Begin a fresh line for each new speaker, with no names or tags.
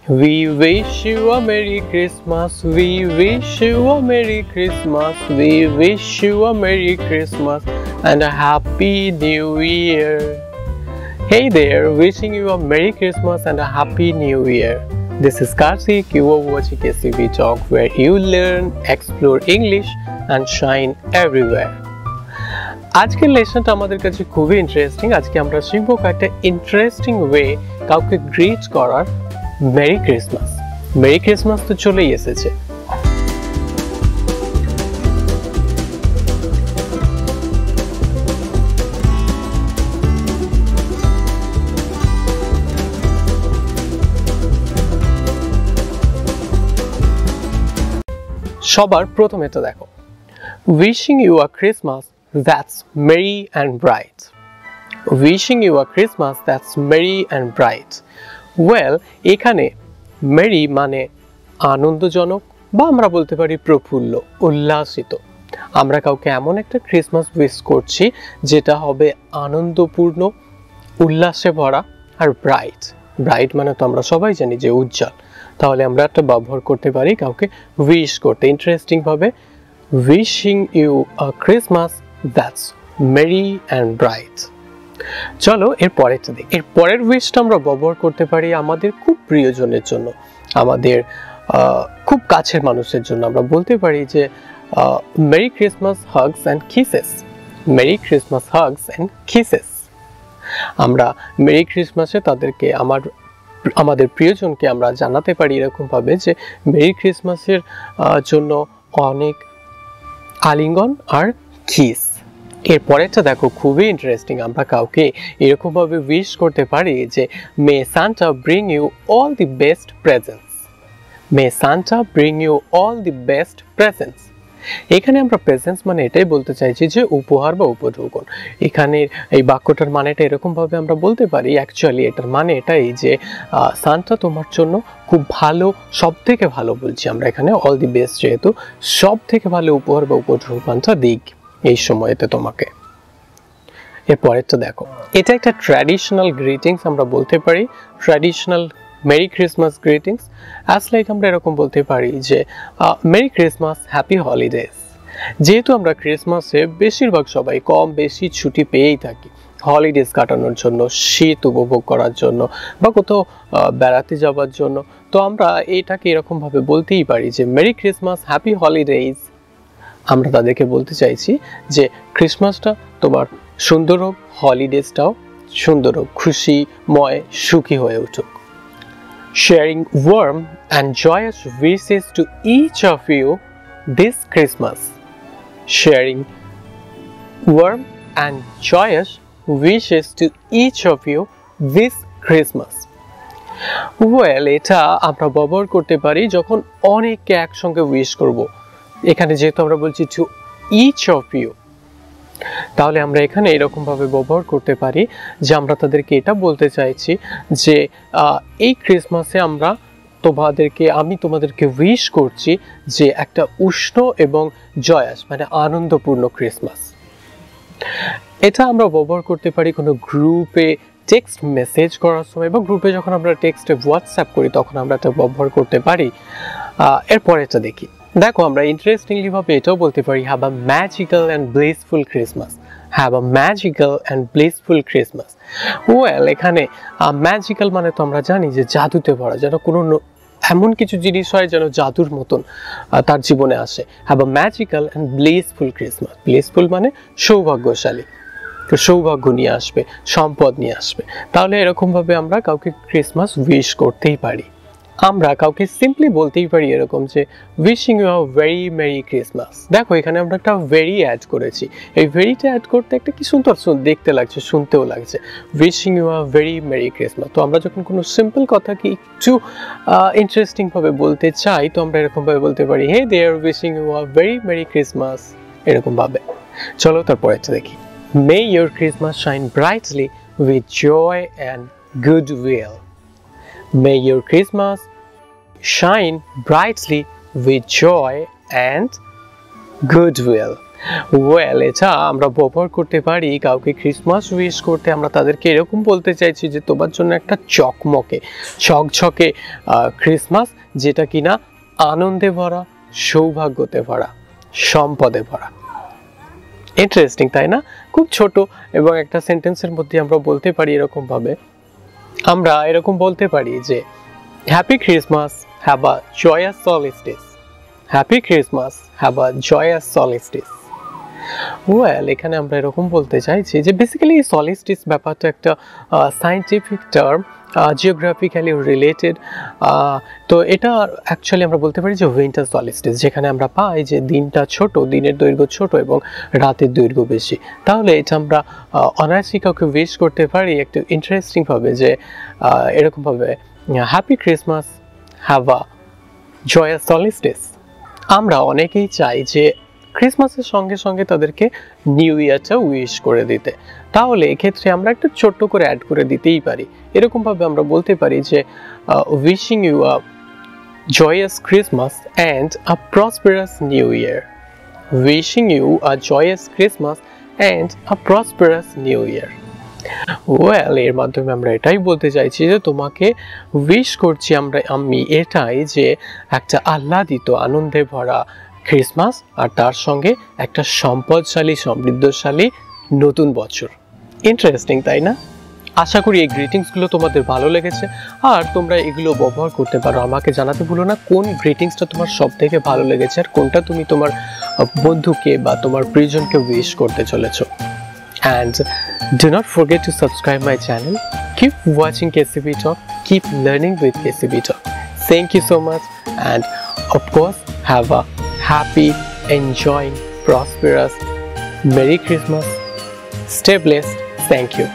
We wish you a Merry Christmas. We wish you a Merry Christmas. We wish you a Merry Christmas and a Happy New Year. Hey there, wishing you a Merry Christmas and a Happy New Year. This is Karthik. You are watching KCB Talk, where you learn, explore English and shine everywhere. আজকের লেসনটা আমাদের কাছে খুবই interesting. আজকে আমরা শিখব একটা interesting way কাউকে grit করার। Merry Christmas. মেরি ক্রিসমাস তো চলেই এসেছে। সবার প্রথম এটা দেখো, wishing you a Christmas that's merry and bright. Wishing you a Christmas that's merry and bright. Well, এখানে মেরি মানে আনন্দজনক, বা আমরা বলতে পারি প্রফুল্ল, উল্লাসিত। আমরা কাউকে এমন একটা ক্রিসমাস উইশ করছি যেটা হবে আনন্দপূর্ণ, উল্লাসে ভরা আর ব্রাইট। ব্রাইট মানে তো আমরা সবাই জানি যে উজ্জ্বল। তাহলে আমরা একটা ব্যবহার করতে পারি কাউকে উইশ করতে ইন্টারেস্টিং ভাবে, wishing you a Christmas that's merry and bright. চলো এর পরেরটা দেখি। এর পরের উইশটা আমরা ব্যবহার করতে পারি আমাদের খুব প্রিয়জনের জন্য, আমাদের খুব কাছের মানুষের জন্য। আমরা বলতে পারি যে merry Christmas hugs and kisses. Merry Christmas hugs and kisses. আমরা মেরি ক্রিসমাসে তাদেরকে আমাদের প্রিয়জনকে আমরা জানাতে পারি এরকম ভাবে যে মেরি ক্রিসমাসের জন্য অনেক আলিঙ্গন আর কিস। এরপরেরটা দেখো, খুবই ইন্টারেস্টিং। আমরা কাউকে এরকম ভাবে উইশ করতে পারি যে may Santa bring you all the best presents. May Santa bring you all the best presents. এখানে আমরা প্রেজেন্টস মানে এটাই বলতে চাইছি যে উপহার বা উপঢৌকন। এখানে এই বাক্যটার মানেটা এরকম ভাবে আমরা বলতে পারি, অ্যাকচুয়ালি এটার মানে এটাই যে সান্টা তোমার জন্য খুব ভালো, সব থেকে ভালো বলছি আমরা এখানে, অল দি বেস্ট, যেহেতু সব থেকে ভালো উপহার বা উপঢৌকনটা দিক এই সময়তে তোমাকে। এরপরেরটা দেখো, এটা একটা ট্র্যাডিশনাল গ্রিটিংস আমরা বলতে পারি, traditional merry Christmas greetings. As like আমরা এরকম বলতে পারি যে মেরি ক্রিসমাস, হ্যাপি হলিডেজ। যেহেতু আমরা ক্রিসমাসে বেশিরভাগ সবাই কম বেশি ছুটি পেয়েই থাকি হলিডেজ কাটানোর জন্য, শীত উপভোগ করার জন্য বা কোথাও বেড়াতে যাওয়ার জন্য, তো আমরা এটাকে এরকমভাবে বলতেই পারি যে মেরি ক্রিসমাস, হ্যাপি হলিডেজ। আমরা তাদেরকে বলতে চাইছি যে ক্রিসমাসটা তোমার সুন্দর হোক, হলিডেজটাও সুন্দর হোক, খুশিময়, সুখী হয়ে উঠুক। Sharing warm and joyous wishes to each of you this Christmas. Sharing warm and joyous wishes to each of you this Christmas. Well, এটা আমরা ব্যবহার করতে পারি যখন অনেককে একসঙ্গে উইশ করব। এখানে যেহেতু আমরা বলছি টু ইচ অফ ইউ, তাহলে আমরা এখানে এরকম ভাবে ব্যবহার করতে পারি যে আমরা তাদেরকে এটা বলতে চাইছি যে এই ক্রিসমাসে আমি তোমাদেরকে উইশ করছি যে একটা উষ্ণ এবং জয়াস মানে আনন্দপূর্ণ ক্রিসমাস। এটা আমরা ব্যবহার করতে পারি কোনো গ্রুপে টেক্সট মেসেজ করার সময়, বা গ্রুপে যখন আমরা টেক্সটে হোয়াটসঅ্যাপ করি তখন আমরা এটা ব্যবহার করতে পারি। এরপর এটা দেখি, দেখো আমরা ইন্টারেস্টিংলি ভাবে এটাও বলতে পারি, have a magical and blissful Christmas. Have a magical and blissful Christmas. Well, এখানে ম্যাজিক্যাল মানে তো আমরা জানি যে জাদুতে ভরা, যেন কোনো এমন কিছু জিনিস হয় যেন জাদুর মতন তার জীবনে আসে। Have a magical and blissful Christmas. Blissful মানে সৌভাগ্যশালী, সৌভাগ্য নিয়ে আসবে, সম্পদ নিয়ে আসবে। তাহলে এরকমভাবে আমরা কাউকে ক্রিসমাস উইশ করতেই পারি। আমরা কাউকে সিম্পলি বলতেই পারি এরকম যে wishing you a very merry Christmas. দেখো এখানে আমরা একটা ভেরি অ্যাড করেছি। এই ভেরিটা অ্যাড করতে একটা কি সুন্দর দেখতে লাগছে, শুনতেও লাগছে, wishing you a very merry Christmas. তো আমরা যখন কোনো সিম্পল কথাকে একটু ইন্টারেস্টিং ভাবে বলতে চাই, তো আমরা এরকম ভাবে বলতে পারি, hey there wishing you a very merry Christmas, এরকম ভাবে। চলো তারপর একটা দেখি। May your Christmas shine brightly with joy and goodwill. May your Christmas shine brightly with joy and goodwill. Well, এটা আমরা ব্যবহার করতে পারি কাউকে ক্রিসমাস উইশ করতে। আমরা তাদেরকে এরকম বলতে চাইছি যে তোমার জন্য একটা ঝকঝকে ক্রিসমাস, যেটা কিনা আনন্দে ভরা, সৌভাগ্যতে ভরা, সম্পদে ভরা। ইন্টারেস্টিং, তাই না? খুব ছোট এবং একটা সেন্টেন্সের মধ্যে আমরা বলতে পারি এরকম ভাবে। আমরা এরকম বলতে পারি যে happy Christmas, have a জয়াস solstice. Happy Christmas, have a জয়াস solstice. Well, এখানে আমরা এরকম বলতে চাইছি যে বেসিক্যালি সলিস্টিস ব্যাপারটা একটা সায়েন্টিফিক টার্ম, জিওগ্রাফিক্যালি রিলেটেড। তো এটা অ্যাকচুয়ালি আমরা বলতে পারি যে উইন্টার সলিস্টিস, যেখানে আমরা পাই যে দিনটা ছোট, দিনের দৈর্ঘ্য ছোট এবং রাতের দৈর্ঘ্য বেশি। তাহলে এটা আমরা অনায়াসে কাউকে উইশ করতে পারি একটু ইন্টারেস্টিংভাবে, যে এরকমভাবে happy Christmas, have a জয়াস solstice. আমরা অনেকেই চাই যে ক্রিসমাসের সঙ্গে সঙ্গে তাদেরকে নিউ ইয়ারটা উইশ করে দিতে। তাহলে এক্ষেত্রে আমরা একটু ছোট্ট করে অ্যাড করে দিতেই পারি। এরকমভাবে আমরা বলতে পারি যে wishing you a joyous Christmas and a prosperous New Year. Wishing you a joyous Christmas and a prosperous New Year. Well, এর মাধ্যমে আমরা এটাই বলতে চাইছি যে তোমাকে উইশ করছি আমি এটাই, যে একটা আহ্লাদিত, আনন্দে ভরা ক্রিসমাস, আর তার সঙ্গে একটা সম্পদশালী, সমৃদ্ধশালী নতুন বছর। ইন্টারেস্টিং, তাই না? আশা করি এই গ্রিটিংসগুলো তোমাদের ভালো লেগেছে, আর তোমরা এগুলো ব্যবহার করতে পারো। আমাকে জানাতে ভুলো না কোন গ্রিটিংসটা তোমার সব থেকে ভালো লেগেছে, আর কোনটা তুমি তোমার বন্ধুকে বা তোমার প্রিয়জনকে উইশ করতে চলেছো। And do not forget to subscribe my channel. Keep watching KCB Talk. Keep learning with KCB Talk. Thank you so much, and of course have a happy, enjoying, prosperous Merry Christmas. Stay blessed. Thank you.